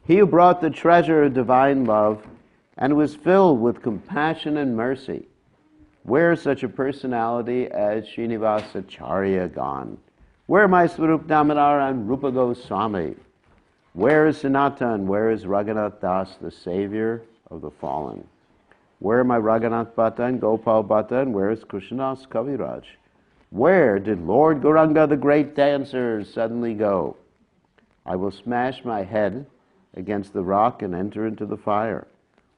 He who brought the treasure of divine love and was filled with compassion and mercy. Where is such a personality as Srinivasacharya gone? Where my Swarup Damodar and Rupa Goswami? Where is Sanatan? Where is Raghunath Das, the savior of the fallen? Where are my Raghunath Bhatta and Gopal Bhatta, and where is Krishnadas Kaviraj? Where did Lord Gauranga, the great dancer, suddenly go? I will smash my head against the rock and enter into the fire.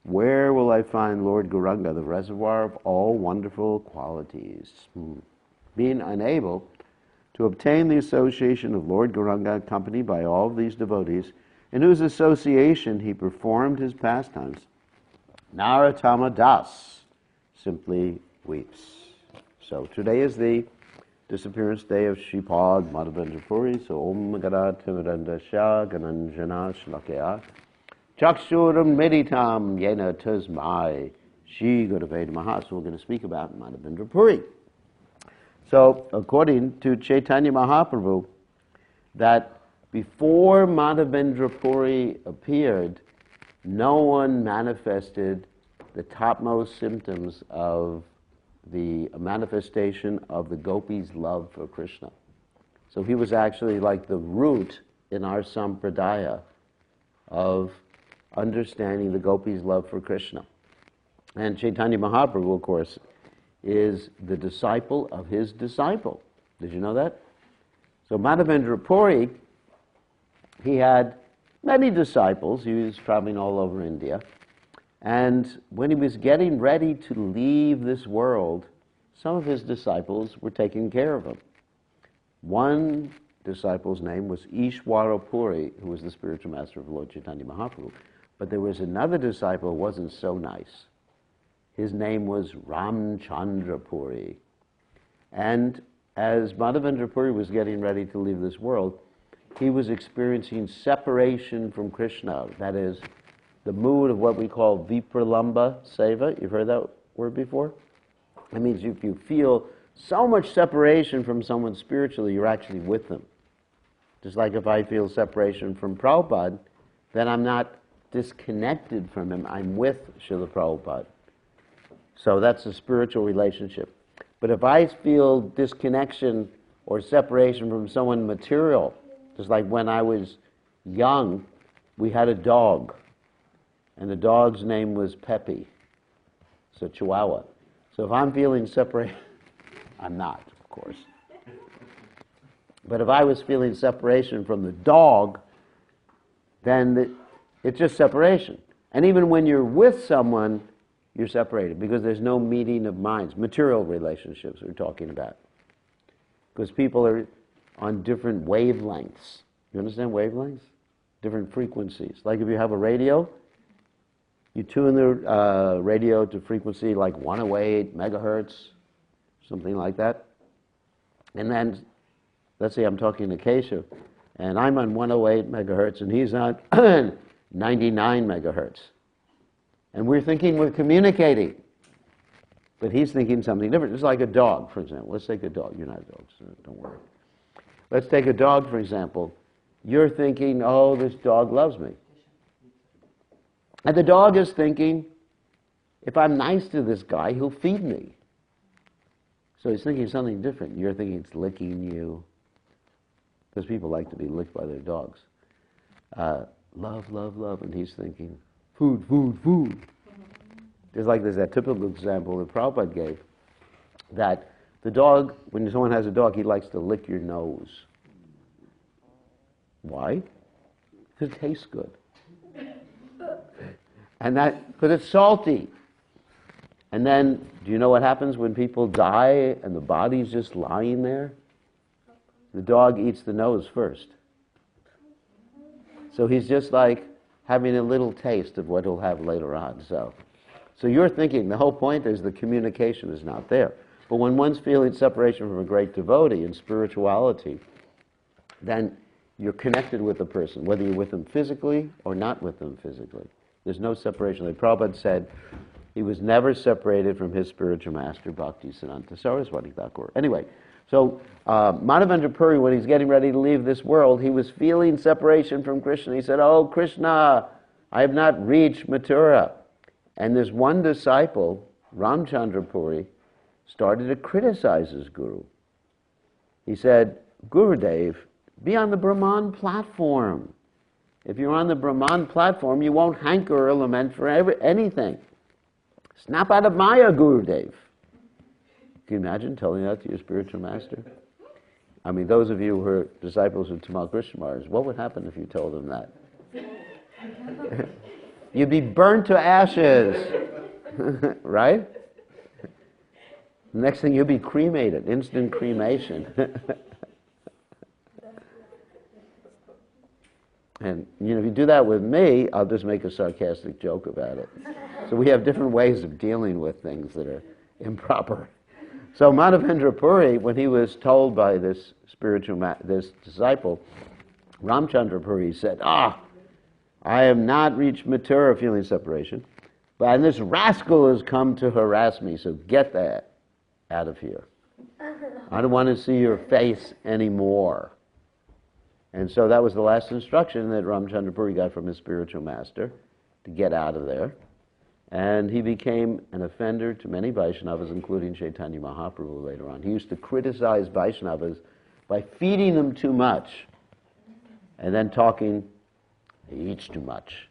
Where will I find Lord Gauranga, the reservoir of all wonderful qualities? Being unable to obtain the association of Lord Gauranga, accompanied by all of these devotees, in whose association he performed his pastimes, Narottama Das simply weeps. So today is the disappearance day of Shripad Madhavendrapuri. So Om Gada Timiranda Shah Gananjana Shlakya Chakshuram Meditam Yena Tasmai Shri Gurave Namaha. So we're going to speak about Madhavendrapuri. So according to Chaitanya Mahaprabhu, that before Madhavendrapuri appeared, no one manifested the topmost symptoms of the manifestation of the gopis' love for Krishna. So he was actually like the root in our sampradaya of understanding the gopis' love for Krishna. And Chaitanya Mahaprabhu, of course, is the disciple of his disciple. Did you know that? So Madhavendrapuri, he had many disciples. He was traveling all over India. And when he was getting ready to leave this world, some of his disciples were taking care of him. One disciple's name was Ishwarapuri, who was the spiritual master of Lord Chaitanya Mahaprabhu. But there was another disciple who wasn't so nice. His name was Ramchandrapuri. And as Madhavendrapuri was getting ready to leave this world, he was experiencing separation from Krishna. That is, the mood of what we call vipralamba seva. You've heard that word before? That means if you feel so much separation from someone spiritually, you're actually with them. Just like if I feel separation from Prabhupada, then I'm not disconnected from him. I'm with Srila Prabhupada. So that's a spiritual relationship. But if I feel disconnection or separation from someone material, just like when I was young, we had a dog, and the dog's name was Pepe. It's a Chihuahua. So if I'm feeling separation, I'm not, of course. But if I was feeling separation from the dog, then it's just separation. And even when you're with someone, you're separated because there's no meeting of minds. Material relationships we're talking about. Because people are on different wavelengths. You understand wavelengths? Different frequencies. Like if you have a radio, you tune the radio to frequency like 108 megahertz, something like that. And then, let's say I'm talking to Keshav, and I'm on 108 megahertz, and he's on 99 megahertz. And we're thinking we're communicating. But he's thinking something different. It's like a dog, for example. Let's take a dog. You're not a dog, so don't worry. Let's take a dog, for example. You're thinking, oh, this dog loves me. And the dog is thinking, if I'm nice to this guy, he'll feed me. So he's thinking something different. You're thinking it's licking you. Because people like to be licked by their dogs. Love, love, love. And he's thinking, food, food, food. Just like there's that typical example that Prabhupada gave, that the dog, when someone has a dog, he likes to lick your nose. Why? Because it tastes good. And that, because it's salty. And then, do you know what happens when people die and the body's just lying there? The dog eats the nose first. So he's just like having a little taste of what he'll have later on. So you're thinking, the whole point is the communication is not there. But when one's feeling separation from a great devotee in spirituality, then you're connected with the person, whether you're with them physically or not with them physically. There's no separation. Like Prabhupada said, he was never separated from his spiritual master, Bhakti Siddhanta Saraswati Thakur. Anyway, So Madhavendra Puri, when he's getting ready to leave this world, he was feeling separation from Krishna. He said, "Oh, Krishna, I have not reached Mathura." And this one disciple, Ramchandra Puri, started to criticize his guru. He said, "Gurudev, be on the Brahman platform. If you're on the Brahman platform, you won't hanker or lament for anything. Snap out of Maya, Gurudev." Can you imagine telling that to your spiritual master? I mean, those of you who are disciples of Tamal Krishna Maharaj, what would happen if you told them that? You'd be burnt to ashes, right? Next thing, you'll be cremated, instant cremation. And if you do that with me, I'll just make a sarcastic joke about it. So we have different ways of dealing with things that are improper. So Madhavendra Puri, when he was told by this this disciple, Ramchandra Puri said, I have not reached Mathura, feeling separation, and this rascal has come to harass me, so get that out of here. I don't want to see your face anymore. And so that was the last instruction that Ramchandra Puri got from his spiritual master, to get out of there. And he became an offender to many Vaishnavas, including Chaitanya Mahaprabhu later on. He used to criticize Vaishnavas by feeding them too much and then talking, "He eats too much."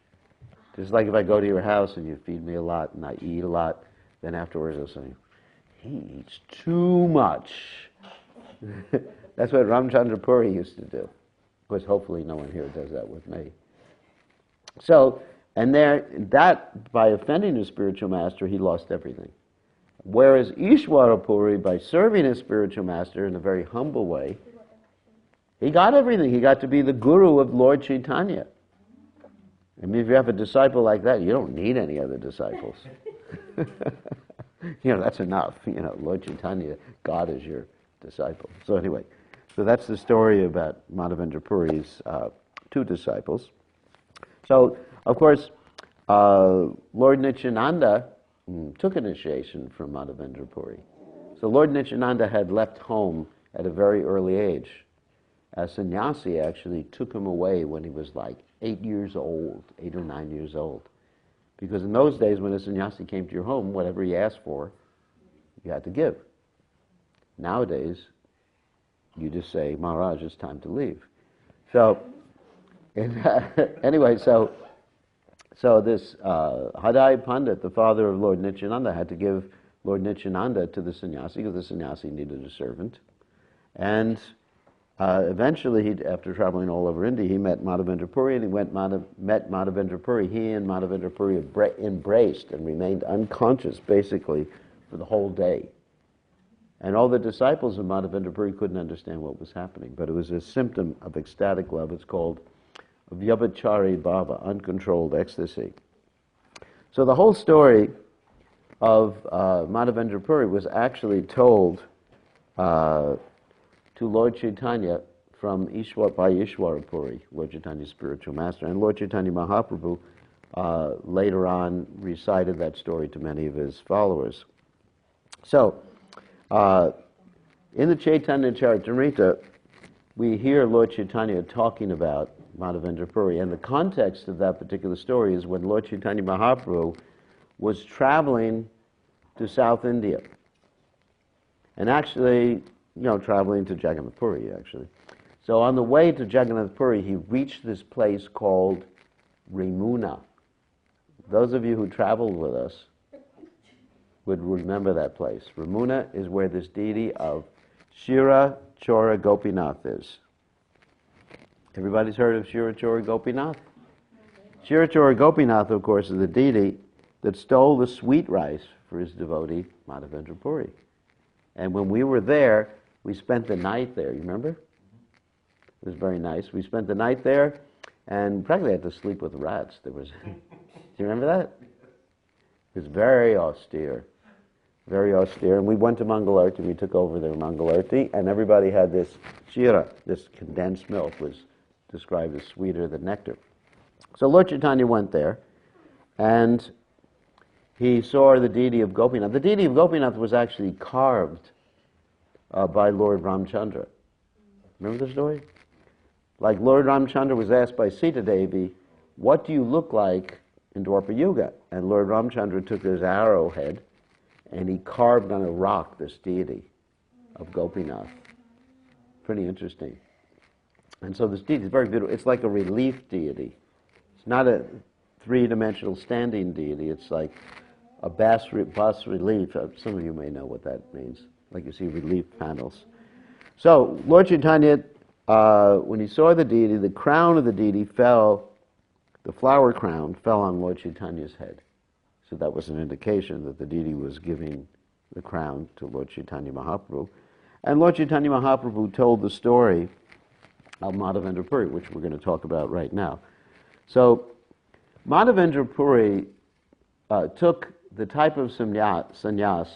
Just like if I go to your house and you feed me a lot and I eat a lot, then afterwards I'll say, "He eats too much." That's what Ramchandra Puri used to do. Of course, hopefully no one here does that with me. So, and that by offending his spiritual master, he lost everything. Whereas Ishwara Puri, by serving his spiritual master in a very humble way, he got everything. He got to be the guru of Lord Chaitanya. I mean, if you have a disciple like that, you don't need any other disciples. That's enough. Lord Chaitanya, God is your disciple. So anyway, so that's the story about Madhavendra Puri's two disciples. So, of course, Lord Nityananda took initiation from Madhavendra Puri. So Lord Nityananda had left home at a very early age. A sannyasi actually took him away when he was like 8 or 9 years old. Because in those days, when a sannyasi came to your home, whatever he asked for, you had to give. Nowadays, you just say, "Maharaj, it's time to leave." So, anyway, so this Hadai Pandit, the father of Lord Nityananda, had to give Lord Nityananda to the sannyasi because the sannyasi needed a servant. And eventually, after traveling all over India, he met Madhavendra Puri, and he met Madhavendra Puri. He and Madhavendra Puri embraced and remained unconscious, basically, for the whole day. And all the disciples of Madhavendra Puri couldn't understand what was happening, but it was a symptom of ecstatic love. It's called Vyabhachari Bhava, uncontrolled ecstasy. So the whole story of Madhavendra Puri was actually told to Lord Chaitanya by Ishwara Puri, Lord Chaitanya's spiritual master. And Lord Chaitanya Mahaprabhu later on recited that story to many of his followers. So, in the Chaitanya Charitamrita, we hear Lord Chaitanya talking about Madhavendra Puri, and the context of that particular story is when Lord Chaitanya Mahaprabhu was traveling to South India, and actually, traveling to Jagannath Puri, actually. So on the way to Jagannath Puri, he reached this place called Remuna. Those of you who traveled with us would remember that place. Remuna is where this deity of Shira Chora Gopinath is. Everybody's heard of Shira Chora Gopinath? Shira Chora Gopinath, of course, is the deity that stole the sweet rice for his devotee, Madhavendra Puri. And when we were there, we spent the night there. You remember? It was very nice. We spent the night there, and practically had to sleep with rats. Do you remember that? It was very austere. Very austere. And we went to Mangalarti. We took over their Mangalarti, and everybody had this shira, this condensed milk, was described as sweeter than nectar. So Lord Chaitanya went there, and he saw the deity of Gopinath. The deity of Gopinath was actually carved by Lord Ramchandra. Remember the story? Like Lord Ramchandra was asked by Sita Devi, what do you look like in Dwapara Yuga? And Lord Ramchandra took his arrowhead and he carved on a rock this deity of Gopinath. Pretty interesting. And so this deity is very beautiful. It's like a relief deity. It's not a three-dimensional standing deity. It's like a bas relief. Some of you may know what that means. Like you see relief panels. So Lord Chaitanya, when he saw the deity, the crown of the deity fell, the flower crown fell on Lord Chaitanya's head. So that was an indication that the deity was giving the crown to Lord Chaitanya Mahaprabhu. And Lord Chaitanya Mahaprabhu told the story of Madhavendrapuri, which we're going to talk about right now. So Madhavendrapuri took the type of sannyas,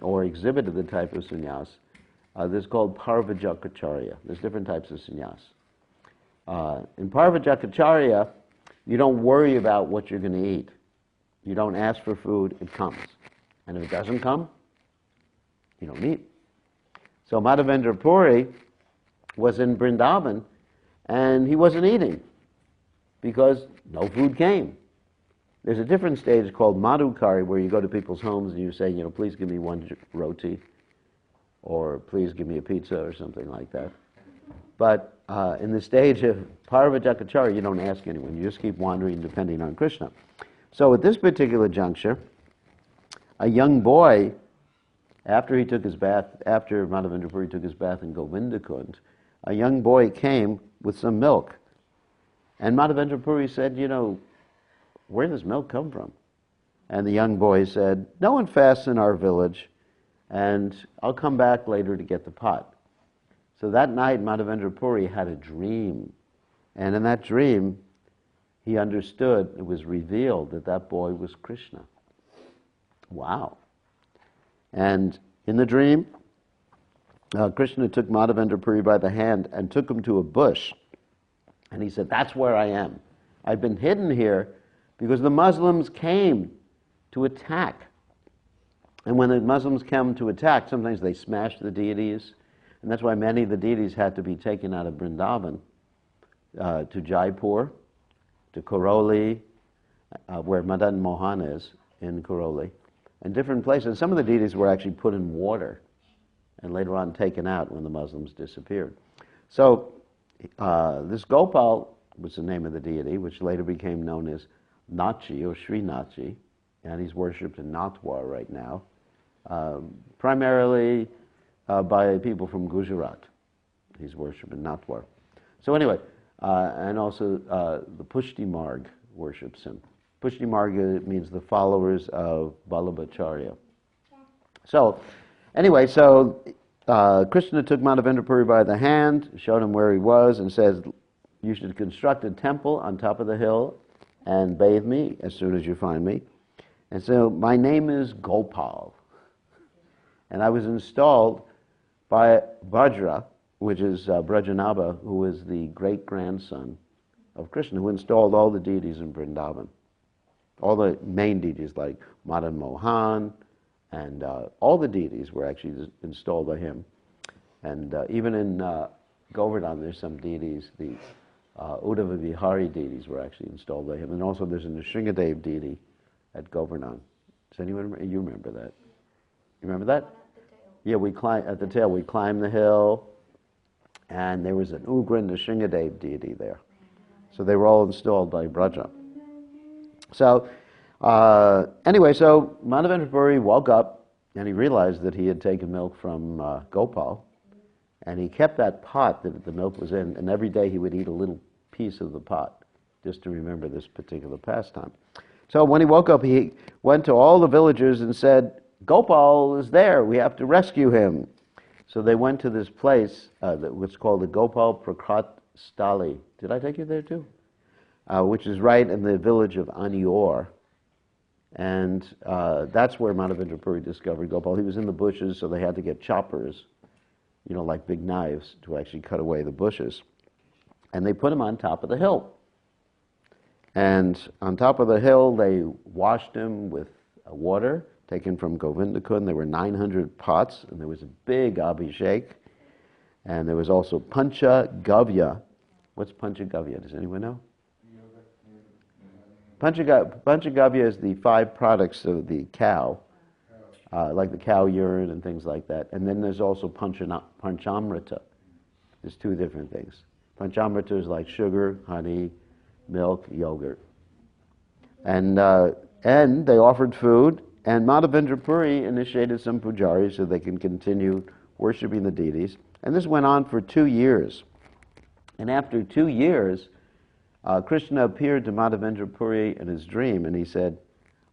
or exhibited the type of sannyas, this is called Parvajakacharya. There's different types of sannyas. In Parvajakacharya, you don't worry about what you're going to eat. You don't ask for food, it comes. And if it doesn't come, you don't eat. So Madhavendrapuri was in Vrindavan, and he wasn't eating because no food came. There's a different stage called Madhukari, where you go to people's homes and you say, please give me one roti, or please give me a pizza, or something like that. But in the stage of Parvajakacharya, you don't ask anyone. You just keep wandering depending on Krishna. So at this particular juncture, a young boy, after he took his bath, after Madhavendrapuri took his bath in Govindakund, a young boy came with some milk. And Madhavendrapuri said, where does milk come from? And the young boy said, no one fasts in our village, and I'll come back later to get the pot. So that night, Madhavendrapuri had a dream. And in that dream, he understood, it was revealed that that boy was Krishna. Wow. And in the dream, Krishna took Madhavendrapuri by the hand and took him to a bush. And he said, that's where I am. I've been hidden here because the Muslims came to attack. And when the Muslims come to attack, sometimes they smash the deities. And that's why many of the deities had to be taken out of Vrindavan to Jaipur, to Karoli, where Madan Mohan is, in Karoli, and different places. Some of the deities were actually put in water and later on taken out when the Muslims disappeared. So this Gopal was the name of the deity, which later became known as Nachi or Sri Nachi, and he's worshipped in Natwar right now, primarily by people from Gujarat. He's worshipped in Natwar. So anyway, and also the Pushti Marg worships him. Pushti Marg means the followers of Vallabhacharya. So anyway, Krishna took Madhavendrapuri by the hand, showed him where he was, and says, you should construct a temple on top of the hill and bathe me as soon as you find me. And so my name is Gopal. And I was installed by Vajra, which is Brajanabha, who is the great-grandson of Krishna, who installed all the deities in Vrindavan. All the main deities like Madan Mohan, and all the deities were actually installed by him. And even in Govardhan, there's some deities, the Uddhava Vihari deities were actually installed by him. And also there's a Nrsingadev deity at Govardhan. Does anyone remember? You remember that? You remember that? Yeah, we climbed at the tail. We climbed the hill, and there was an Ugra Nrsingadev deity there. So they were all installed by Braja. So anyway, so Madhavendrapuri woke up and he realized that he had taken milk from Gopal, and he kept that pot that the milk was in, and every day he would eat a little piece of the pot just to remember this particular pastime. So when he woke up, he went to all the villagers and said, Gopal is there, we have to rescue him. So they went to this place that was called the Gopal Prakrat Stali. Did I take you there too? Which is right in the village of Anior. And that's where Madhavendrapuri discovered Gopal. He was in the bushes, so they had to get choppers, like big knives, to actually cut away the bushes. And they put him on top of the hill. And on top of the hill, they washed him with water, taken from Govindakund. There were 900 pots, and there was a big abhishek. And there was also Panchagavya. What's Panchagavya? Does anyone know? Panchagavya is the 5 products of the cow, like the cow urine and things like that. And then there's also Panchamrita. There's 2 different things. Panchamrita is like sugar, honey, milk, yogurt. And they offered food, and Madhavendrapuri initiated some pujaris so they can continue worshipping the deities. And this went on for 2 years. And after 2 years, Krishna appeared to Madhavendrapuri in his dream, and he said,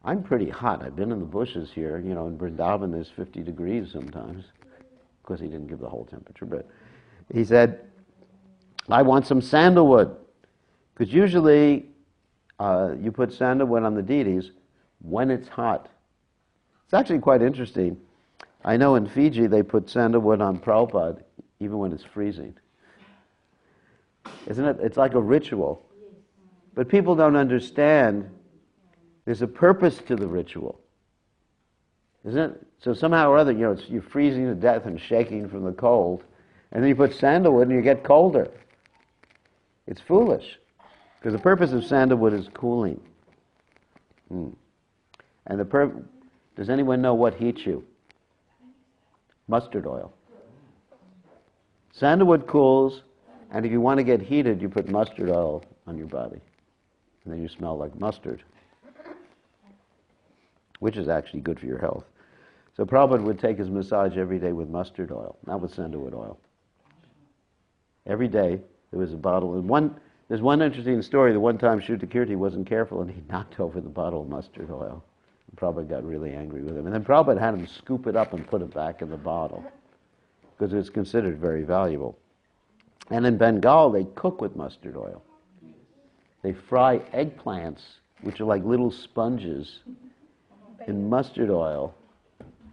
I'm pretty hot. I've been in the bushes here. You know, in Vrindavan there's 50 degrees sometimes. Of course, he didn't give the whole temperature, but he said, I want some sandalwood. Because usually you put sandalwood on the deities when it's hot. It's actually quite interesting. I know in Fiji they put sandalwood on Prabhupada even when it's freezing. Isn't it? It's like a ritual. But people don't understand there's a purpose to the ritual. Isn't it? So somehow or other, you know, you're freezing to death and shaking from the cold, and then you put sandalwood and you get colder. It's foolish. Because the purpose of sandalwood is cooling. And does anyone know what heats you? Mustard oil. Sandalwood cools, and if you want to get heated, you put mustard oil on your body. And then you smell like mustard, which is actually good for your health. So Prabhupada would take his massage every day with mustard oil, not with sandalwood oil. Every day there was a bottle. There's one interesting story. The one time Shrutakirti wasn't careful and he knocked over the bottle of mustard oil. And Prabhupada got really angry with him. And then Prabhupada had him scoop it up and put it back in the bottle because it's considered very valuable. And in Bengal, they cook with mustard oil. They fry eggplants, which are like little sponges, in mustard oil.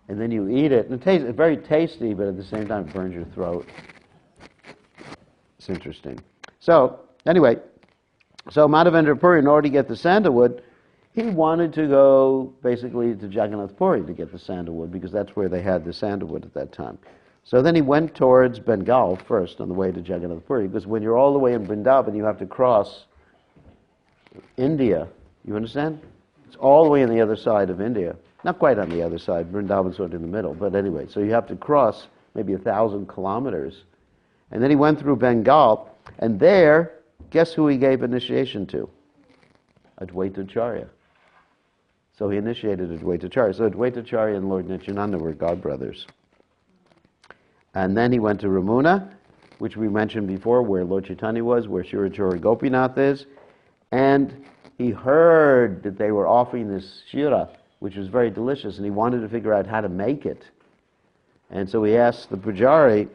And then you eat it. And it tastes very tasty, but at the same time it burns your throat. It's interesting. So, anyway, Madhavendrapuri, in order to get the sandalwood, he wanted to go basically to Jagannath Puri to get the sandalwood because that's where they had the sandalwood at that time. So then he went towards Bengal first on the way to Jagannath Puri because when you're all the way in Vrindavan, you have to cross India. You understand? It's all the way on the other side of India. Not quite on the other side. Vrindavan's sort of in the middle. But anyway, so you have to cross maybe 1,000 kilometers. And then he went through Bengal, and there, guess who he gave initiation to? Advaitacharya. So he initiated Advaitacharya. So Advaitacharya and Lord Nityananda were godbrothers. And then he went to Ramuna, which we mentioned before, where Lord Chaitanya was, where Shirachora Gopinath is. And he heard that they were offering this shira, which was very delicious, and he wanted to figure out how to make it. And so he asked the pujari,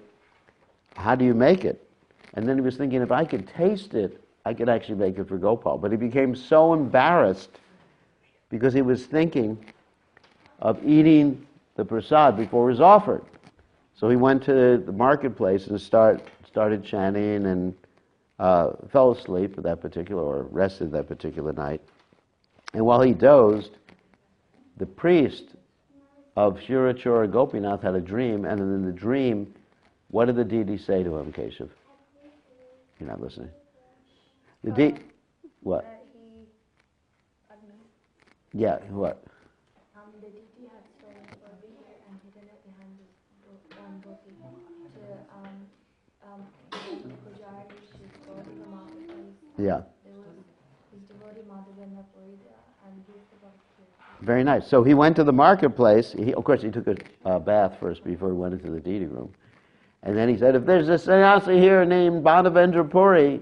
how do you make it? And then he was thinking, if I could taste it, I could actually make it for Gopal. But he became so embarrassed because he was thinking of eating the prasad before it was offered. So he went to the marketplace and started chanting and fell asleep at that particular, or rested that particular night. And while he dozed, the priest of Shirachora Gopinath had a dream, and in the dream, what did the deity say to him, Keshav? You're not listening. The deity, what? Yeah, what? The deity had stolen over here and hidden it behind one booty to the pujari should go to the marketplace. Yeah. There was his devotee Madhavendrapuri there, and he forgot to. Very nice. So he went to the marketplace. Of course, he took a bath first before he went into the deity room. And then he said, if there's a sannyasi here named Madhavendrapuri,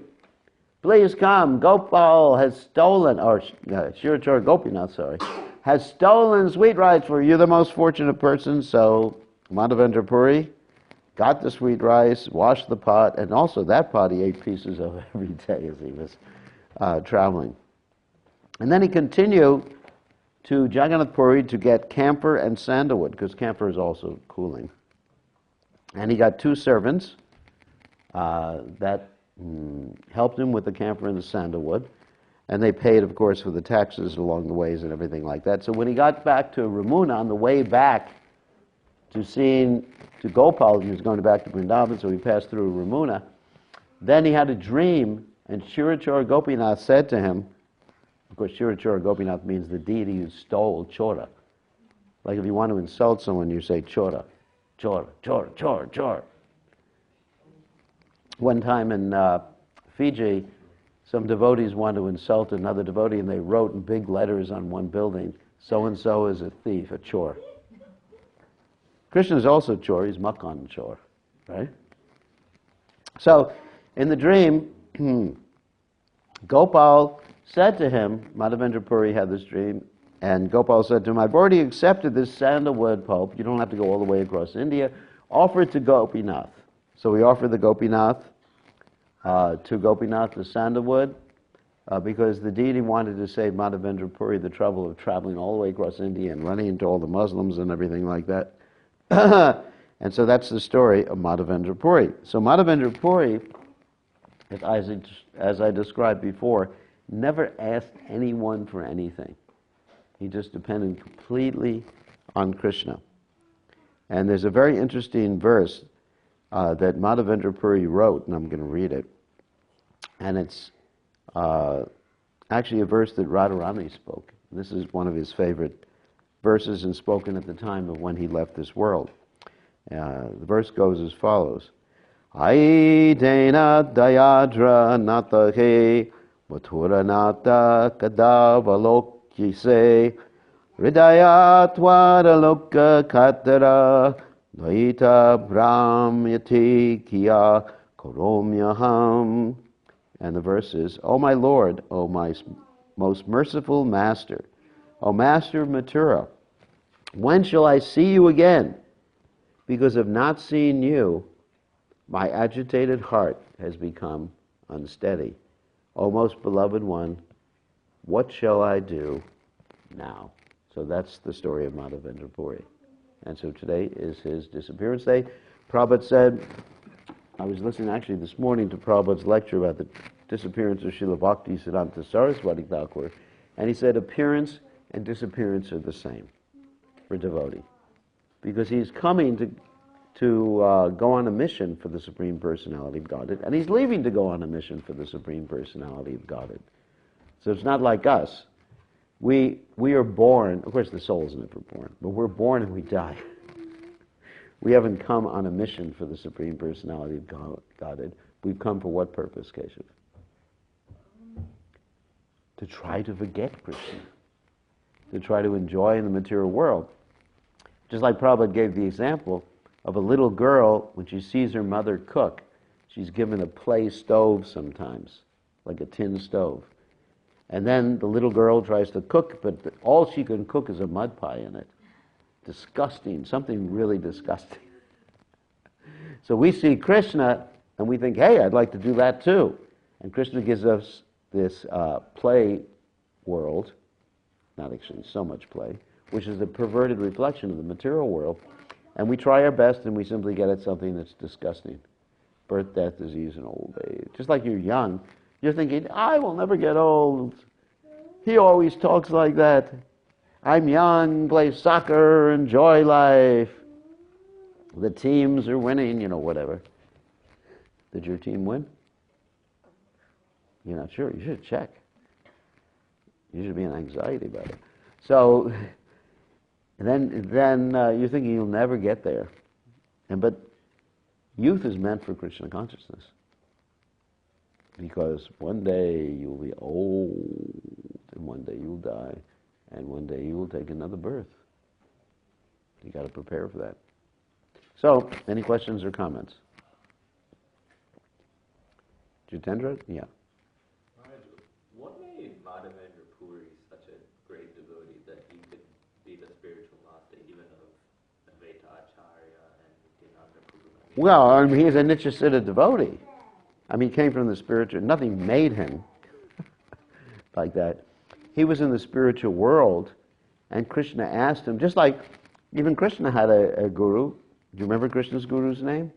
please come. Gopal has stolen, or Shirachora Gopinath, has stolen sweet rice for you. You're the most fortunate person. So Madhavendrapuri got the sweet rice, washed the pot, and also that pot he ate pieces of every day as he was traveling. And then he continued to Jagannath Puri to get camphor and sandalwood, because camphor is also cooling. And he got 2 servants that helped him with the camphor and the sandalwood. And they paid, of course, for the taxes along the ways and everything like that. So when he got back to Ramuna, on the way back to Gopal, he was going back to Vrindavan, so he passed through Ramuna. Then he had a dream, and Shirachora Gopinath said to him, of course, Shirachora Gopinath means the deity who stole Chora. Like if you want to insult someone, you say Chora, Chora, Chora, Chora, Chora. One time in Fiji, some devotees wanted to insult another devotee, and they wrote in big letters on one building, so-and-so is a thief, a chore. Krishna is also chore, he's Makan chore, right? So, in the dream, Gopal said to him, Madhavendrapuri had this dream, and Gopal said to him, I've already accepted this sandalwood pulp, you don't have to go all the way across India, offer it to Gopinath. So he offered the Gopinath, to Gopinath the sandalwood, because the deity wanted to save Madhavendrapuri the trouble of traveling all the way across India and running into all the Muslims and everything like that. And so that's the story of Madhavendrapuri. So Madhavendrapuri, as I described before, never asked anyone for anything. He just depended completely on Krishna. And there's a very interesting verse that Madhavendrapuri wrote, and I'm going to read it. And it's actually a verse that Radharani spoke. This is one of his favorite verses and spoken at the time of when he left this world. The verse goes as follows. Ai dena dayadra natahe mathura nata kadavalokyi se hridayatvaraloka katara Dvaita Brahmyati Kiya Koromyaham. And the verse is, O my Lord, O my most merciful Master, O Master of Mathura, when shall I see you again? Because of not seeing you, my agitated heart has become unsteady. O most beloved one, what shall I do now? So that's the story of Madhavendrapuri. And so today is his disappearance day. Prabhupada said, I was listening actually this morning to Prabhupada's lecture about the disappearance of Srila Bhakti Siddhanta Saraswati Thakur, and he said appearance and disappearance are the same for devotee. Because he's coming to go on a mission for the Supreme Personality of Godhead, and he's leaving to go on a mission for the Supreme Personality of Godhead. So it's not like us. We are born, of course the soul is never born, but we're born and we die. We haven't come on a mission for the Supreme Personality of Godhead. We've come for what purpose, Keshav? To try to forget Krishna. To try to enjoy in the material world. Just like Prabhupada gave the example of a little girl, when she sees her mother cook, she's given a clay stove sometimes, like a tin stove. And then the little girl tries to cook, but all she can cook is a mud pie in it. Disgusting, something really disgusting. So we see Krishna and we think, hey, I'd like to do that too. And Krishna gives us this play world, not actually so much play, which is a perverted reflection of the material world. And we try our best and we simply get at something that's disgusting. Birth, death, disease, and old age. Just like you're young, you're thinking, I will never get old. He always talks like that. I'm young, play soccer, enjoy life. The teams are winning, whatever. Did your team win? You're not sure. You should check. You should be in anxiety about it. So then you're thinking you'll never get there. But youth is meant for Krishna consciousness. Because one day you'll be old, and one day you'll die, and one day you will take another birth. You got to prepare for that. So, any questions or comments? Jitendra? Yeah. What made Madhavendrapuri such a great devotee that he could be the spiritual master even of Advaita Acharya and Nityananda Prabhu? Well, he's a Nityasiddha devotee. He came from the spiritual, nothing made him like that. He was in the spiritual world, and Krishna asked him, just like even Krishna had a guru. Do you remember Krishna's guru's name?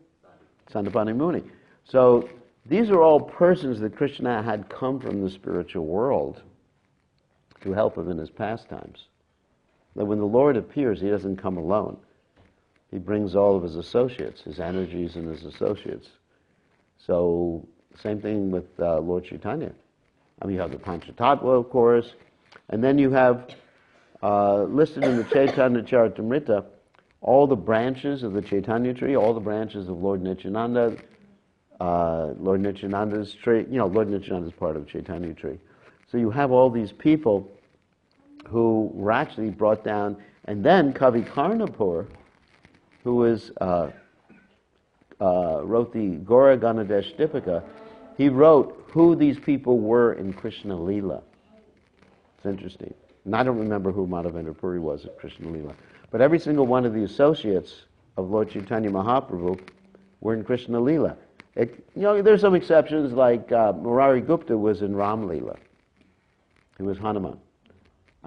Sandapani Muni. So These are all persons that Krishna had come from the spiritual world to help him in his pastimes. That when the Lord appears, he doesn't come alone. He brings all of his associates, his energies and his associates. So, same thing with Lord Chaitanya. I mean, you have the Panchatattva, of course, and then you have listed in the Chaitanya Charitamrita all the branches of the Chaitanya tree, all the branches of Lord Nityananda. Lord Nityananda's tree, Lord Nityananda is part of Chaitanya tree. So you have all these people who were actually brought down, and then Kavi Karnapur, who was, wrote the Gaura Ganadesh Dipika, he wrote who these people were in Krishna Leela. It's interesting. And I don't remember who Madhavendrapuri was at Krishna Leela. But every single one of the associates of Lord Chaitanya Mahaprabhu were in Krishna Leela. There's some exceptions, like Murari Gupta was in Ram Leela. He was Hanuman.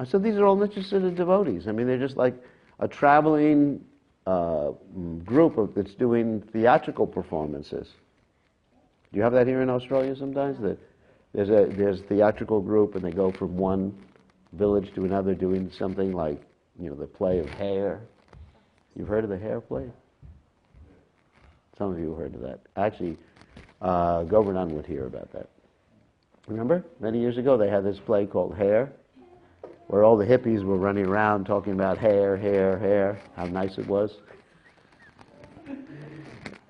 So these are all Nityasiddha devotees. I mean, they're just like a traveling group that's doing theatrical performances. Do you have that here in Australia sometimes? That there's a theatrical group and they go from one village to another doing something like, the play of Hair. You've heard of the Hair play? Some of you have heard of that. Actually, Govardhan would hear about that. Remember? Many years ago they had this play called Hair, where all the hippies were running around talking about hair, hair, hair, how nice it was.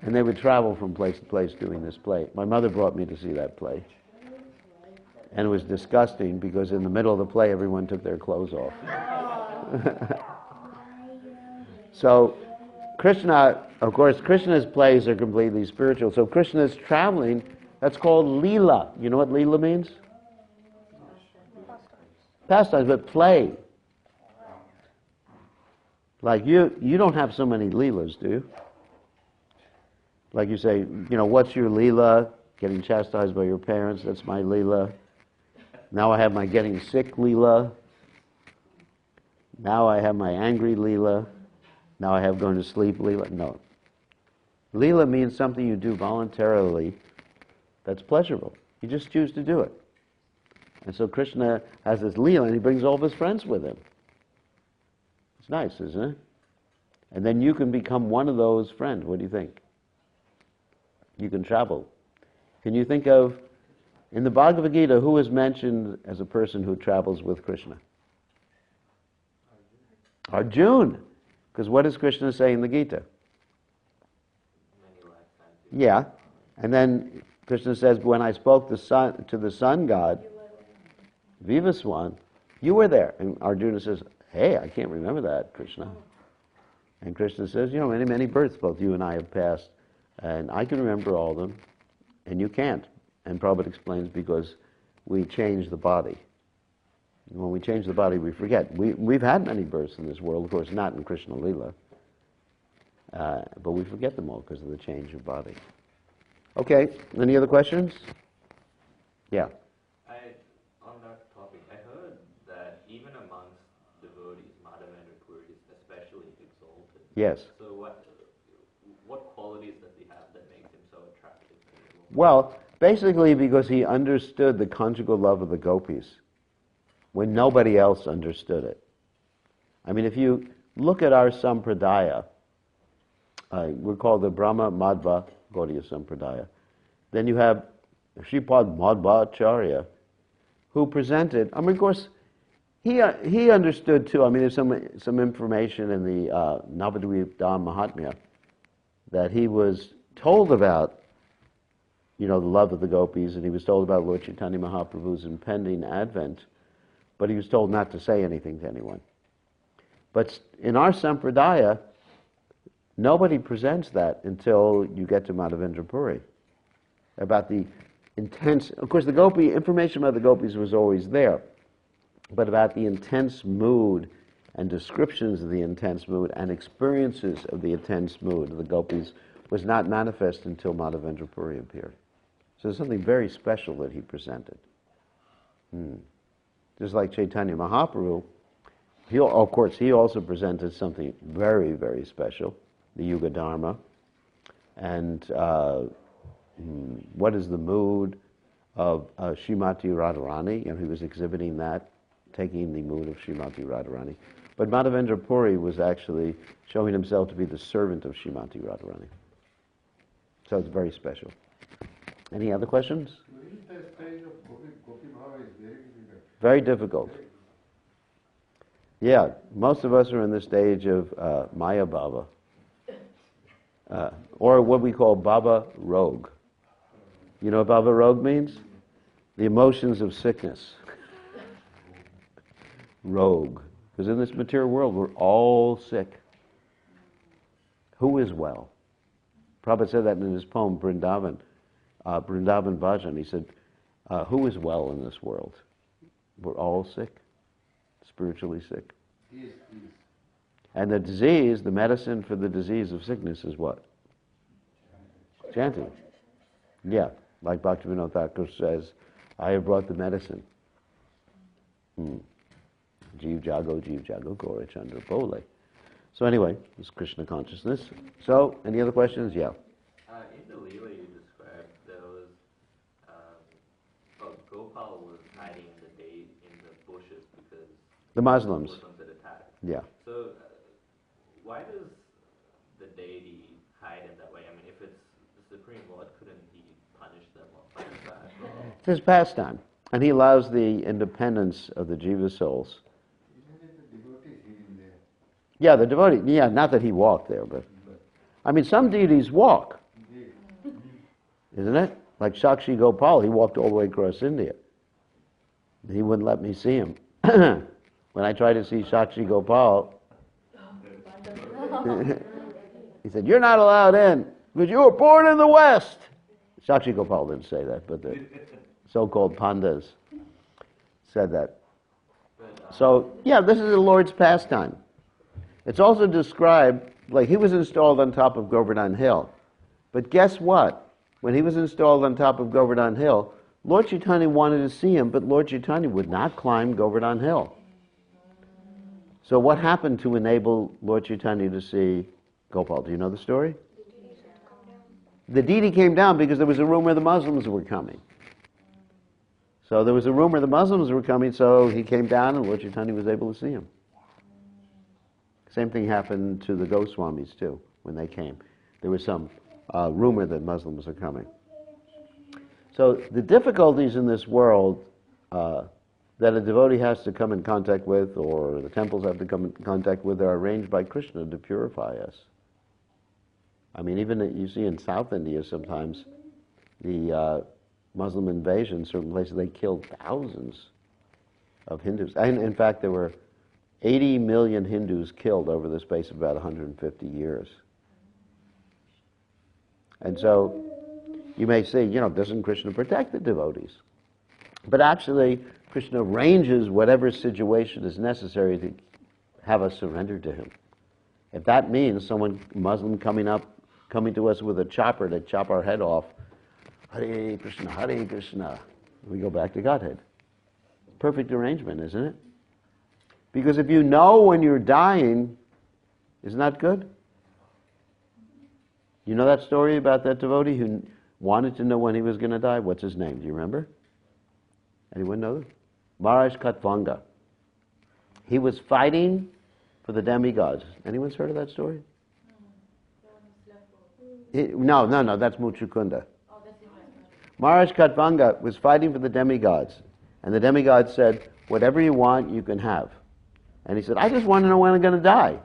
And they would travel from place to place doing this play. My mother brought me to see that play. And it was disgusting because in the middle of the play everyone took their clothes off. So Krishna, of course, Krishna's plays are completely spiritual. So Krishna's traveling, that's called Leela. You know what Leela means? Pastimes, but play. Like you don't have so many Leelas, do you? Like you say, what's your Leela? Getting chastised by your parents, that's my Leela. Now I have my getting sick Leela. Now I have my angry Leela. Now I have going to sleep Leela. No. Leela means something you do voluntarily that's pleasurable. You just choose to do it. And so Krishna has this Leela and he brings all of his friends with him. It's nice, isn't it? And then you can become one of those friends. What do you think? You can travel. Can you think of, in the Bhagavad Gita, who is mentioned as a person who travels with Krishna? Arjuna. Because what does Krishna say in the Gita? Yeah. And then Krishna says, when I spoke to the sun god, Vivaswan, you were there. And Arjuna says, hey, I can't remember that, Krishna. And Krishna says, many, many births both you and I have passed. And I can remember all of them, and you can't. And Prabhupada explains because we change the body. When we change the body, we forget. We've had many births in this world, of course, not in Krishna Leela. But we forget them all because of the change of body. Okay, any other questions? Yeah. On that topic, I heard that even amongst devotees, Madhavendrapuri is especially exalted. Yes. So what qualities does he have that makes him so attractive to people? Well, basically because he understood the conjugal love of the gopis when nobody else understood it. I mean, if you look at our sampradaya, we're called the Brahma Madhva Gaudiya Sampradaya. Then you have Shripad Madhvacharya, who presented, of course, he understood too. There's some information in the Navadvip Dham Mahatmya that he was told about, the love of the gopis, and he was told about Lord Chaitanya Mahaprabhu's impending advent, but he was told not to say anything to anyone. But in our sampradaya, nobody presents that until you get to Madhavendrapuri. About the intense, of course, the gopi, information about the gopis was always there, but about the intense mood and descriptions of the intense mood and experiences of the intense mood of the gopis was not manifest until Madhavendrapuri appeared. So there's something very special that he presented. Just like Chaitanya Mahaprabhu, he also presented something very, very special, the Yuga Dharma. And What is the mood of Srimati Radharani? He was exhibiting that, taking the mood of Srimati Radharani. But Madhavendra Puri was actually showing himself to be the servant of Srimati Radharani. So it's very special. Any other questions? The stage of Gopi Bhava is very difficult. Very difficult. Yeah, most of us are in the stage of Maya Bhava, or what we call Bhava Rog. You know what Bhava Rog means? The emotions of sickness. Rog. Because in this material world, we're all sick. Who is well? Prabhupada said that in his poem, Vrindavan Bhajan. He said, who is well in this world? We're all sick, spiritually sick. Yes. And the disease, the medicine for the disease of sickness is what? Chanting. Yeah, like Bhaktivinoda Thakur says, I have brought the medicine. Jeev Jago, Gora Chandra Bole. So anyway, it's Krishna consciousness. So, any other questions? Yeah. In the Leela you described, there was, Gopal was hiding in the bushes because The Muslims. had attacked. Yeah. So, why does the deity hide in that way? I mean, if it's the Supreme Lord, couldn't he punish them or fight back? It's his pastime. And he allows the independence of the jiva souls. Isn't it the devotees hidden there? Yeah, the devotee. Yeah, not that he walked there, but I mean, some deities walk, isn't it? Like Sakshi Gopal, he walked all the way across India. He wouldn't let me see him. When I tried to see Sakshi Gopal, he said, "You're not allowed in because you were born in the West." Sakshi Gopal didn't say that, but the so-called pandas said that. So, yeah, this is the Lord's pastime. It's also described, like he was installed on top of Govardhan Hill. But guess what? When he was installed on top of Govardhan Hill, Lord Chaitanya wanted to see him, but Lord Chaitanya would not climb Govardhan Hill. So what happened to enable Lord Chaitanya to see Gopal? Do you know the story? The deity came down because there was a rumor the Muslims were coming. So there was a rumor the Muslims were coming, so he came down and Lord Chaitanya was able to see him. Same thing happened to the Goswamis too, when they came. There was some rumor that Muslims are coming. So the difficulties in this world that a devotee has to come in contact with, or the temples have to come in contact with, are arranged by Krishna to purify us. I mean, even you see in South India sometimes, the Muslim invasion, certain places, they killed thousands of Hindus. And in fact, there were 80 million Hindus killed over the space of about 150 years. And so, you may say, doesn't Krishna protect the devotees? But actually, Krishna arranges whatever situation is necessary to have us surrender to him. If that means someone Muslim coming to us with a chopper to chop our head off, Hare Krishna, we go back to Godhead. Perfect arrangement, isn't it? Because if you know when you're dying, isn't that good? You know that story about that devotee who wanted to know when he was going to die? What's his name? Do you remember? Anyone know? Maharaj Katvanga. He was fighting for the demigods. Anyone's heard of that story? No, that's Muchukunda. Maharaj Katvanga was fighting for the demigods. And the demigods said, whatever you want, you can have. And he said, I just want to know when I'm going to die.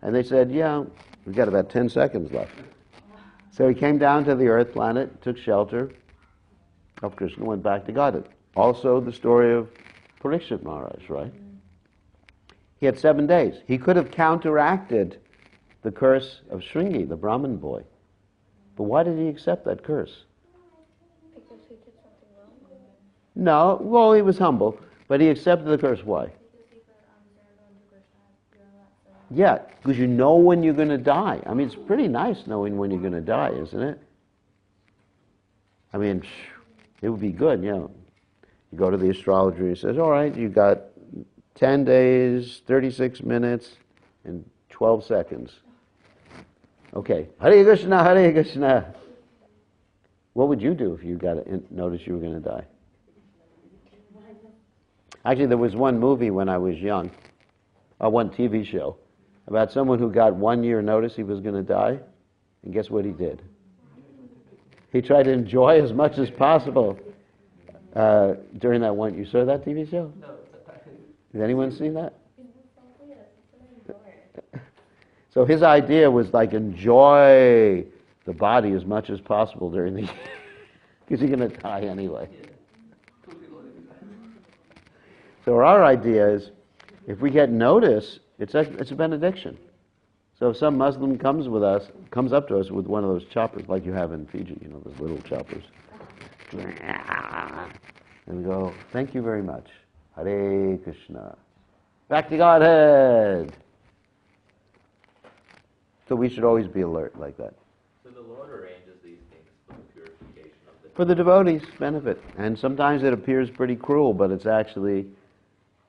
And they said, yeah, we've got about 10 seconds left. So he came down to the earth planet, took shelter of Krishna, went back to Godhead. Also the story of Parikshit Maharaj, right? He had 7 days. He could have counteracted the curse of Shringi, the Brahmin boy. But why did he accept that curse? Because he did something wrong. No, well, he was humble, but he accepted the curse. Why? Because he felt uncertain to Krishna. Yeah, because you know when you're going to die. I mean, it's pretty nice knowing when you're going to die, isn't it? I mean, it would be good, You go to the astrologer and he says, all right, you got 10 days, 36 minutes, and 12 seconds. Okay, Hare Krishna, Hare Krishna. What would you do if you noticed you were going to die? Actually, there was one movie when I was young, or one TV show, about someone who got 1 year notice he was going to die, and guess what he did? He tried to enjoy as much as possible during that one. You saw that TV show? No. Has anyone seen that? So his idea was like enjoy the body as much as possible during the year, because you're going to die anyway. So our idea is, if we get notice, it's a benediction. So if some Muslim comes up to us with one of those choppers, like you have in Fiji, those little choppers, and we go, thank you very much. Hare Krishna. Back to Godhead. So we should always be alert like that. So the Lord arranges these things for the purification of the For the devotees' benefit. And sometimes it appears pretty cruel, but it's actually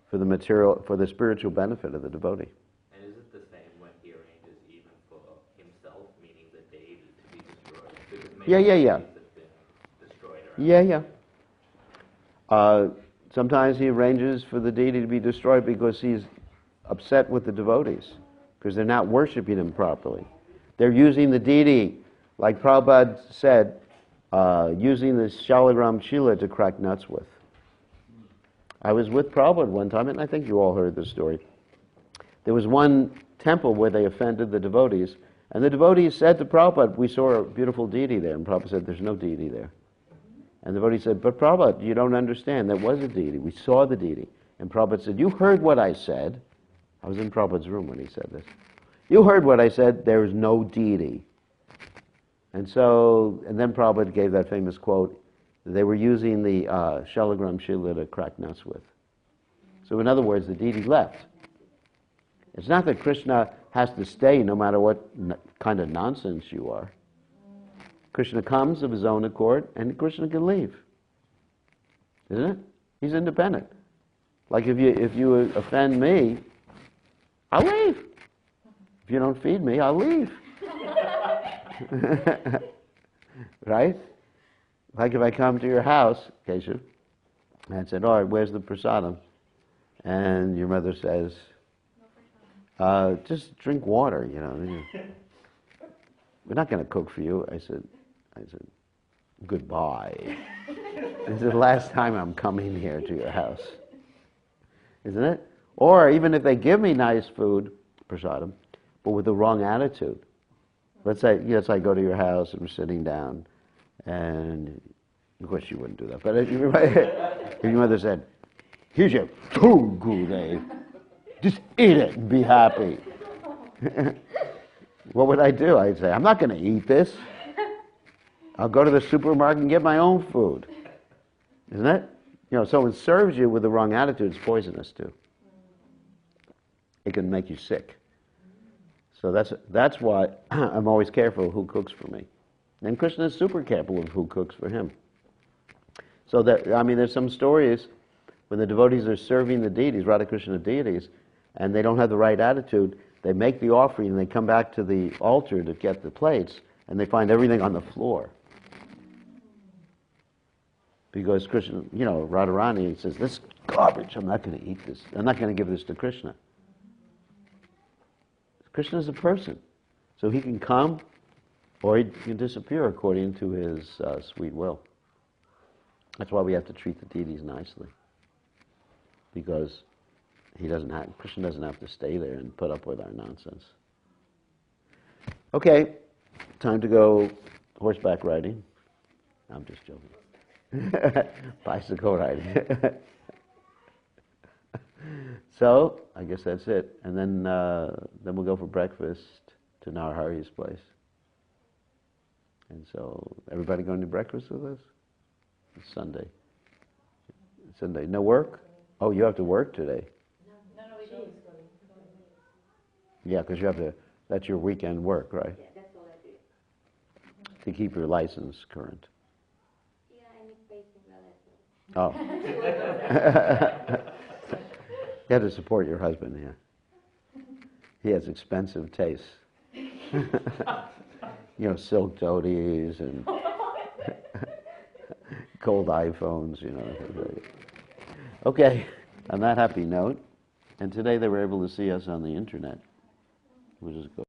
for the spiritual benefit of the devotee. And is it the same when he arranges even for himself, meaning the deity, to be destroyed? Because maybe Yeah. deities have been destroyed around. Yeah. Sometimes he arranges for the deity to be destroyed because he's upset with the devotees, because they're not worshiping him properly. They're using the deity, like Prabhupada said, using the Shalagram Shila to crack nuts with. I was with Prabhupada one time, and I think you all heard this story. There was one temple where they offended the devotees, and the devotees said to Prabhupada, we saw a beautiful deity there, and Prabhupada said, there's no deity there. And the devotee said, but Prabhupada, you don't understand, there was a deity, we saw the deity. And Prabhupada said, you heard what I said. I was in Prabhupada's room when he said this. You heard what I said, there is no deity. And then Prabhupada gave that famous quote, they were using the Shalagram Shila to crack nuts with. So in other words, the deity left. It's not that Krishna has to stay no matter what kind of nonsense you are. Krishna comes of his own accord, and Krishna can leave. Isn't it? He's independent. Like if you offend me, I'll leave. If you don't feed me, I'll leave. Right? Like if I come to your house, Keshav, and said, all right, where's the prasadam? And your mother says, just drink water, We're not going to cook for you. I said, goodbye. This is the last time I'm coming here to your house. Isn't it? Or even if they give me nice food, prasadam, but with the wrong attitude. Let's say I go to your house and we're sitting down, and of course you wouldn't do that, but if your mother said, here's your food, Gurudev, just eat it and be happy. What would I do? I'd say, I'm not going to eat this. I'll go to the supermarket and get my own food. Isn't it? Someone serves you with the wrong attitude, it's poisonous too. It can make you sick. So that's why I'm always careful who cooks for me. And Krishna is super careful of who cooks for him. So there's some stories when the devotees are serving the deities, Radha Krishna deities, and they don't have the right attitude. They make the offering and they come back to the altar to get the plates, and they find everything on the floor. Because Krishna, Radharani says, this is garbage, I'm not going to eat this. I'm not going to give this to Krishna. Krishna is a person. So he can come or he can disappear according to his sweet will. That's why we have to treat the deities nicely. Because Krishna doesn't have to stay there and put up with our nonsense. Okay, time to go horseback riding. I'm just joking. Bicycle riding. So, I guess that's it. And then we'll go for breakfast to Narahari's place. And so, everybody going to breakfast with us? It's Sunday. Sunday. No work? Oh, you have to work today. No, we do. Yeah, because that's your weekend work, right? Yeah, that's all I do. To keep your license current. Yeah, I need basic relative. Oh. You have to support your husband, yeah. He has expensive tastes. Silk toadies and cold iPhones, you know. Okay, on that happy note, and today they were able to see us on the internet, which is good.